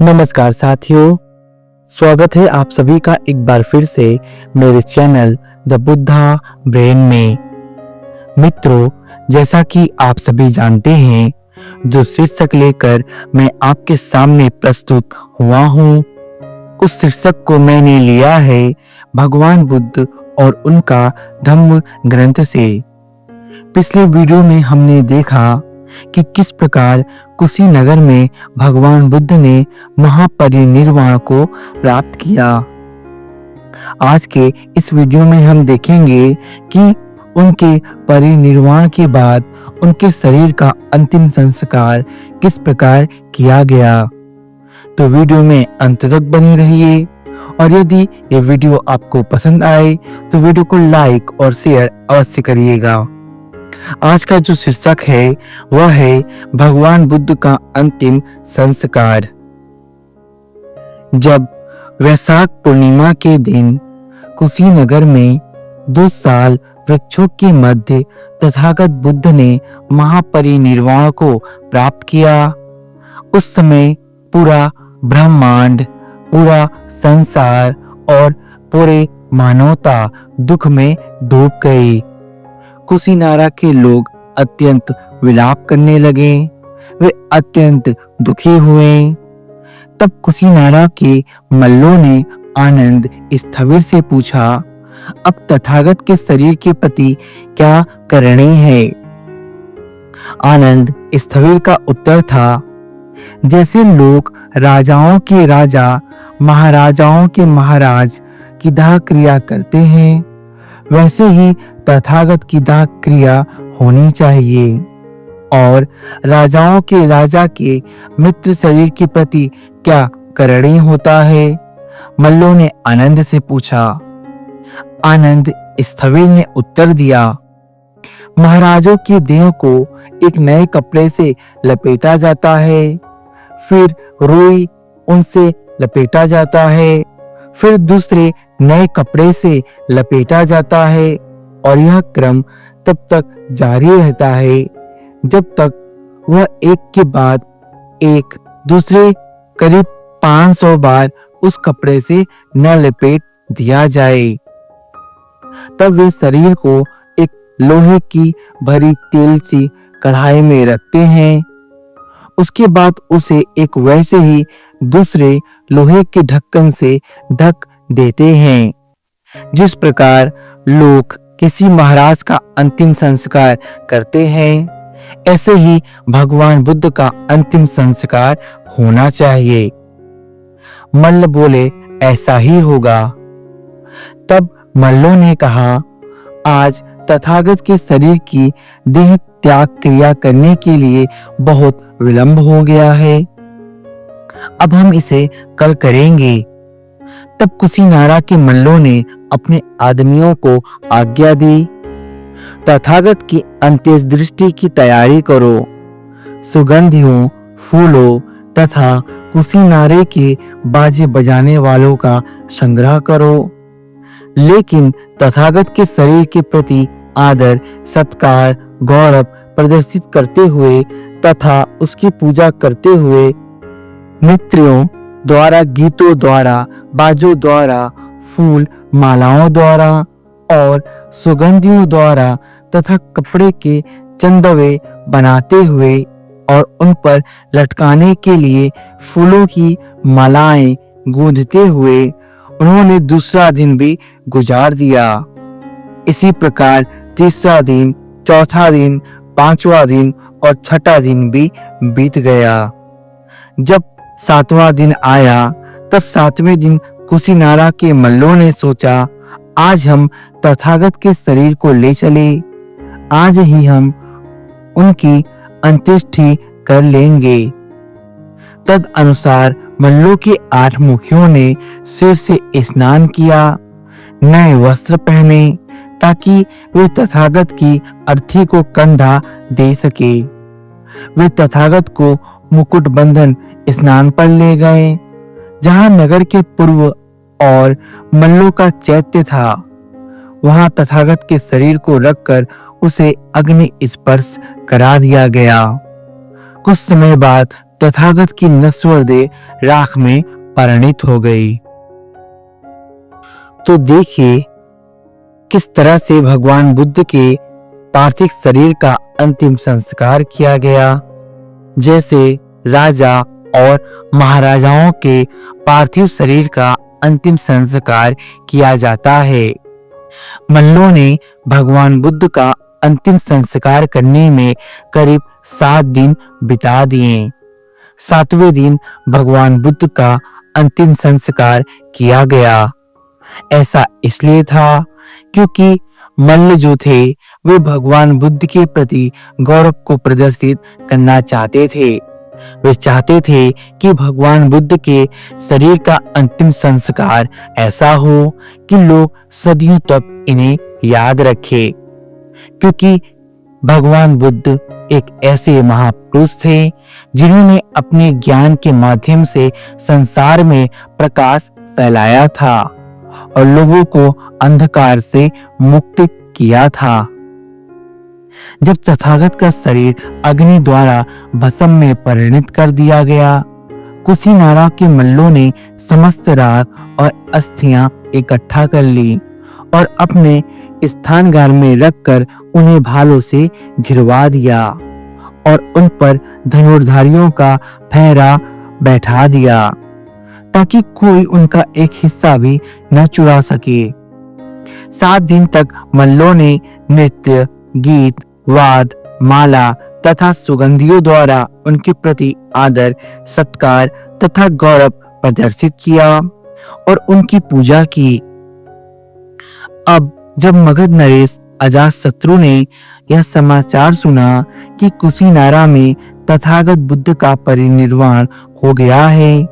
नमस्कार साथियों, स्वागत है आप सभी का एक बार फिर से मेरे चैनल द बुद्धा ब्रेन में। मित्रों, जैसा कि आप सभी जानते हैं, जो शीर्षक लेकर मैं आपके सामने प्रस्तुत हुआ हूँ, उस शीर्षक को मैंने लिया है भगवान बुद्ध और उनका धम्म ग्रंथ से। पिछले वीडियो में हमने देखा कि किस प्रकार कुशीनगर में भगवान बुद्ध ने महापरिनिर्वाण को प्राप्त किया। आज के इस वीडियो में हम देखेंगे कि उनके परिनिर्वाण के बाद उनके शरीर का अंतिम संस्कार किस प्रकार किया गया। तो वीडियो में अंत तक बने रहिए और यदि ये वीडियो आपको पसंद आए तो वीडियो को लाइक और शेयर अवश्य करिएगा। आज का जो शीर्षक है वह है भगवान बुद्ध का अंतिम संस्कार। जब वैशाख पूर्णिमा के दिन कुशीनगर में 2 साल वृक्षों के मध्य तथागत बुद्ध ने महापरिनिर्वाण को प्राप्त किया, उस समय पूरा ब्रह्मांड, पूरा संसार और पूरे मानवता दुख में डूब गई। कुशीनारा के लोग अत्यंत विलाप करने लगे, वे अत्यंत दुखी हुए। तब कुशीनारा के मल्लों ने आनंद स्थविर से पूछा, अब तथागत के शरीर के प्रति क्या करनी है? आनंद स्थविर का उत्तर था, जैसे लोग राजाओं के राजा, महाराजाओं के महाराज की दाह क्रिया करते हैं, वैसे ही तथागत की दाह क्रिया होनी चाहिए। और राजाओं के राजा के मित्र शरीर के प्रति क्या करनी होता है? मल्लों ने आनंद से पूछा। आनंद स्थविर ने उत्तर दिया, महाराजों की देह को एक नए कपड़े से लपेटा जाता है, फिर रुई उनसे लपेटा जाता है, फिर दूसरे नए कपड़े से लपेटा जाता है और यह क्रम तब तक जारी रहता है जब तक वह एक के बाद एक दूसरे करीब 500 बार उस कपड़े से न लपेट दिया जाए। तब वे शरीर को एक लोहे की भरी तेलची कढ़ाई में रखते हैं। उसके बाद उसे एक वैसे ही दूसरे लोहे के ढक्कन से ढक देते हैं। जिस प्रकार लोग किसी महाराज का अंतिम संस्कार करते हैं, ऐसे ही भगवान बुद्ध का अंतिम संस्कार होना चाहिए। मल्ल बोले, ऐसा ही होगा। तब मल्लों ने कहा, आज तथागत के शरीर की देह त्याग क्रिया करने के लिए बहुत विलंब हो गया है, अब हम इसे कल करेंगे। तब कुशीनारा के मल्लों ने अपने आदमियों को आज्ञा दी, तथागत की अंत्येष्टि की तैयारी करो, सुगंधियों, फूलों तथा कुशीनारे के बाजे बजाने वालों का संग्रह करो। लेकिन तथागत के शरीर के प्रति आदर, सत्कार, गौरव प्रदर्शित करते हुए तथा उसकी पूजा करते हुए मित्रों द्वारा, गीतों द्वारा, बाजों द्वारा, फूल मालाओं द्वारा और सुगंधियों द्वारा तथा कपड़े के चंदवे बनाते हुए और उन पर लटकाने के लिए फूलों की मालाएं गूंथते हुए उन्होंने दूसरा दिन भी गुजार दिया। इसी प्रकार तीसरा दिन, चौथा दिन, 5वां दिन और 6ठा दिन भी बीत गया। जब 7वां दिन आया, तब 7वें दिन कुशीनारा के मल्लों ने सोचा, आज हम तथागत के शरीर को ले चले, आज ही हम उनकी अंत्येष्टि कर लेंगे। तद अनुसार मल्लों के 8 मुखियों ने सिर से स्नान किया, नए वस्त्र पहने ताकि वे तथागत की अर्थी को कंधा दे सके। वे तथागत को मुकुट बंधन स्नान पर ले गए, जहां नगर के पूर्व और मल्लों का चैत्य था। वहां तथागत के शरीर को रखकर उसे अग्नि स्पर्श करा दिया गया। कुछ समय बाद तथागत की नश्वर देह राख में परिणित हो गई। तो देखिए किस तरह से भगवान बुद्ध के पार्थिव शरीर का अंतिम संस्कार किया गया। जैसे राजा और महाराजाओं के पार्थिव शरीर का अंतिम संस्कार किया जाता है, मल्लों ने भगवान बुद्ध का अंतिम संस्कार करने में करीब 7 दिन बिता दिए। 7वें दिन भगवान बुद्ध का अंतिम संस्कार किया गया। ऐसा इसलिए था क्योंकि मल्ल जो थे वे भगवान बुद्ध के प्रति गौरव को प्रदर्शित करना चाहते थे। वे चाहते थे कि भगवान बुद्ध के शरीर का अंतिम संस्कार ऐसा हो कि लोग सदियों तक इन्हें याद रखें, क्योंकि भगवान बुद्ध एक ऐसे महापुरुष थे जिन्होंने अपने ज्ञान के माध्यम से संसार में प्रकाश फैलाया था और लोगों को अंधकार से मुक्त किया था। जब तथागत का शरीर अग्नि द्वारा भस्म में परिणत कर दिया गया, कुशीनारा के मल्लों ने समस्त राख और अस्थियां इकट्ठा कर ली और अपने स्थानगार में रखकर उन्हें भालों से घिरवा दिया और उन पर धनुर्धारियों का पहरा बैठा दिया ताकि कोई उनका एक हिस्सा भी न चुरा सके। 7 दिन तक मल्लों ने नृत्य, गीत, वाद, माला तथा सुगंधियों द्वारा उनके प्रति आदर, सत्कार तथा गौरव प्रदर्शित किया और उनकी पूजा की। अब जब मगध नरेश अजातशत्रु ने यह समाचार सुना कि कुशीनारा में तथागत बुद्ध का परिनिर्वाण हो गया है,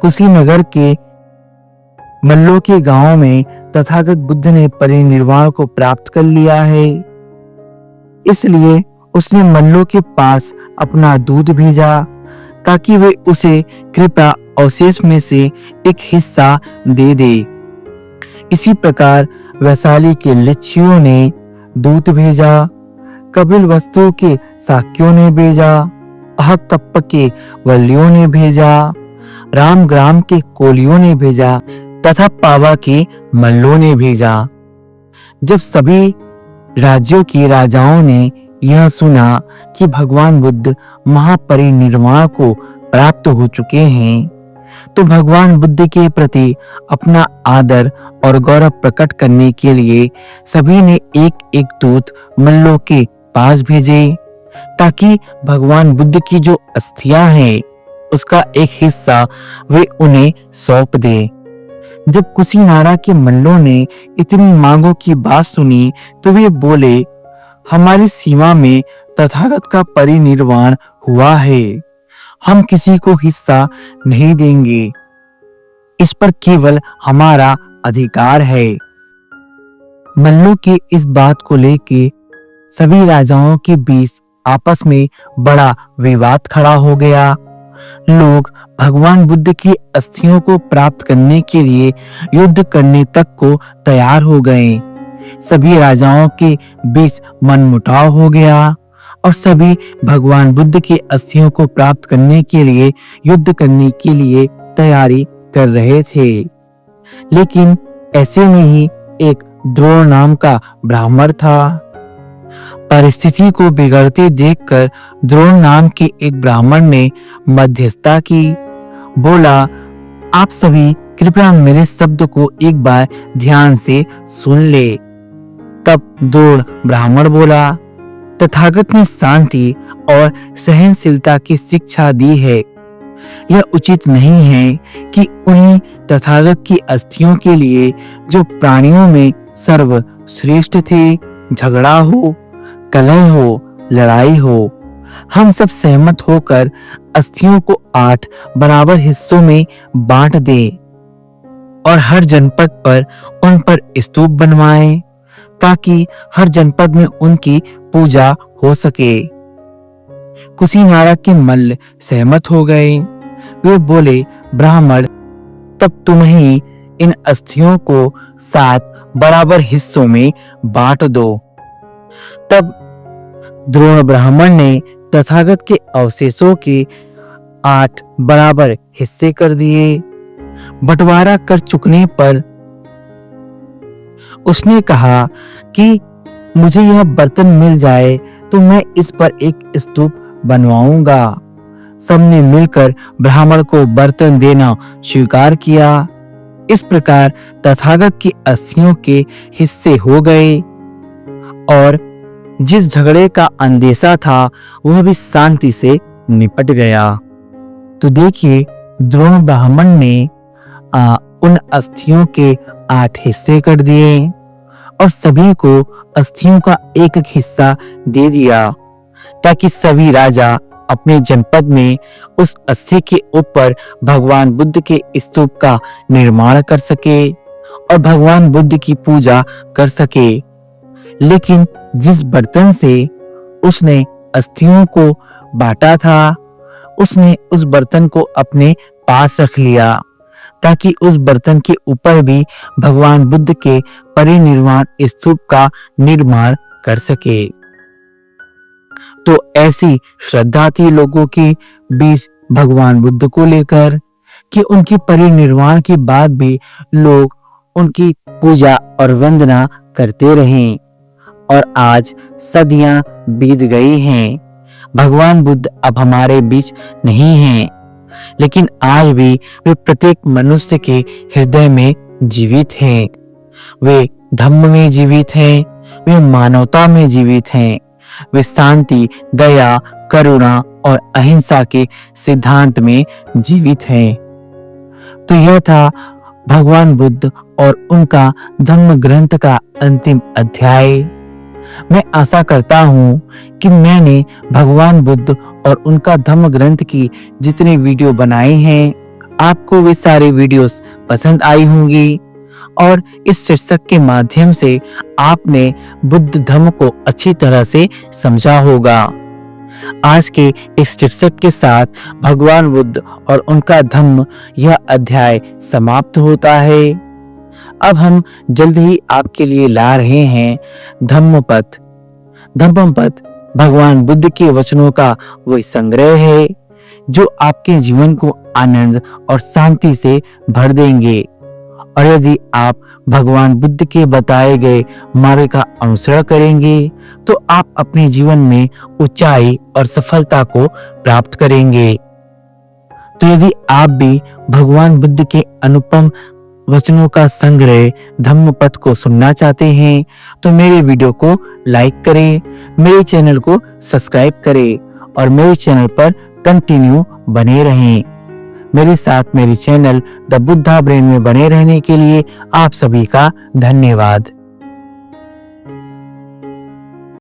कुशीनगर के मल्लों के गांव में तथागत बुद्ध ने परिनिर्वाण को प्राप्त कर लिया है, इसलिए उसने मल्लों के पास अपना दूध भेजा ताकि वे उसे कृपा अवशेष में से एक हिस्सा दे दे। इसी प्रकार वैशाली के लिच्छियों ने दूत भेजा, कपिल वस्तु के साक्यों ने भेजा, अहकप्प के वल्लियों ने भेजा, रामग्राम के कोलियों ने भेजा तथा पावा के मल्लों ने भेजा। जब सभी राज्यों के राजाओं ने यह सुना कि भगवान बुद्ध महापरिनिर्वाण को प्राप्त हो चुके हैं, तो भगवान बुद्ध के प्रति अपना आदर और गौरव प्रकट करने के लिए सभी ने एक एक दूत मल्लों के पास भेजे ताकि भगवान बुद्ध की जो अस्थियां हैं उसका एक हिस्सा वे उन्हें सौंप दे। जब कुशीनारा के मल्लों ने इतनी मांगों की बात सुनी तो वे बोले, हमारी सीमा में तथागत का परिनिर्वाण हुआ है, हम किसी को हिस्सा नहीं देंगे, इस पर केवल हमारा अधिकार है। मल्लों की इस बात को लेके सभी राजाओं के बीच आपस में बड़ा विवाद खड़ा हो गया। लोग भगवान बुद्ध की अस्थियों को प्राप्त करने के लिए युद्ध करने तक को तैयार हो गए। सभी राजाओं के बीच मनमुटाव हो गया और सभी भगवान बुद्ध की अस्थियों को प्राप्त करने के लिए युद्ध करने के लिए तैयारी कर रहे थे। लेकिन ऐसे में ही एक द्रोण नाम का ब्राह्मण था। परिस्थिति को बिगड़ते देखकर द्रोण नाम के एक ब्राह्मण ने मध्यस्थता की। बोला, आप सभी कृपया मेरे शब्द को एक बार ध्यान से सुन ले। तब द्रोण ब्राह्मण बोला, तथागत ने शांति और सहनशीलता की शिक्षा दी है। यह उचित नहीं है कि उन्हीं तथागत की अस्थियों के लिए जो प्राणियों में सर्वश्रेष्ठ थे झगड़ा हो, कलह हो, लड़ाई हो। हम सब सहमत होकर अस्थियों को 8 बराबर हिस्सों में बांट दें और हर जनपद पर उन पर स्तूप बनवाएं ताकि हर जनपद में उनकी पूजा हो सके। कुशीनारा के मल्ल सहमत हो गए। वे बोले, ब्राह्मण, तब तुम ही इन अस्थियों को 7 बराबर हिस्सों में बांट दो। तब द्रोण ब्राह्मण ने तथागत के अवशेषों के 8 बराबर हिस्से कर दिए। बंटवारा कर चुकने पर उसने कहा कि मुझे यह बर्तन मिल जाए तो मैं इस पर एक स्तूप बनवाऊंगा। सबने मिलकर ब्राह्मण को बर्तन देना स्वीकार किया। इस प्रकार तथागत की अस्थियों के हिस्से हो गए और जिस झगड़े का अंदेशा था वह भी शांति से निपट गया। तो देखिए, द्रोण ब्राह्मण ने उन अस्थियों के 8 हिस्से कर दिए और सभी को अस्थियों का एक हिस्सा दे दिया ताकि सभी राजा अपने जनपद में उस अस्थि के ऊपर भगवान बुद्ध के स्तूप का निर्माण कर सके और भगवान बुद्ध की पूजा कर सके। लेकिन जिस बर्तन से उसने अस्थियों को बांटा था, उसने उस बर्तन को अपने पास रख लिया ताकि उस बर्तन के ऊपर भी भगवान बुद्ध के परिनिर्वाण स्तूप का निर्माण कर सके। तो ऐसी श्रद्धा थी लोगों के बीच भगवान बुद्ध को लेकर कि उनकी परिनिर्वाण के बाद भी लोग उनकी पूजा और वंदना करते रहें। और आज सदियां बीत गई हैं, भगवान बुद्ध अब हमारे बीच नहीं हैं, लेकिन आज भी वे प्रत्येक मनुष्य के हृदय में जीवित हैं। वे धम्म में जीवित हैं, वे मानवता में जीवित हैं, वे शांति, दया, करुणा और अहिंसा के सिद्धांत में जीवित हैं। तो यह था भगवान बुद्ध और उनका धम्म ग्रंथ का अंतिम अध्याय। मैं आशा करता हूँ कि मैंने भगवान बुद्ध और उनका धम्म ग्रंथ की जितने वीडियो बनाए हैं, आपको वे सारे वीडियोस पसंद आई होंगी और इस शीर्षक के माध्यम से आपने बुद्ध धम्म को अच्छी तरह से समझा होगा। आज के इस शीर्षक के साथ भगवान बुद्ध और उनका धम्म यह अध्याय समाप्त होता है। अब हम जल्द ही आपके लिए ला रहे हैं धम्मपद। धम्मपद भगवान बुद्ध के वचनों का वही संग्रह है जो आपके जीवन को आनंद और शांति से भर देंगे। और यदि आप भगवान बुद्ध के बताए गए मार्ग का अनुसरण करेंगे तो आप अपने जीवन में ऊंचाई और सफलता को प्राप्त करेंगे। तो यदि आप भी भगवान बुद्ध के अनुपम वचनों का संग्रह धम्मपद को सुनना चाहते हैं तो मेरे वीडियो को लाइक करें, मेरे चैनल को सब्सक्राइब करें और मेरे चैनल पर कंटिन्यू बने रहें। मेरे साथ मेरे चैनल द बुद्धा ब्रेन में बने रहने के लिए आप सभी का धन्यवाद।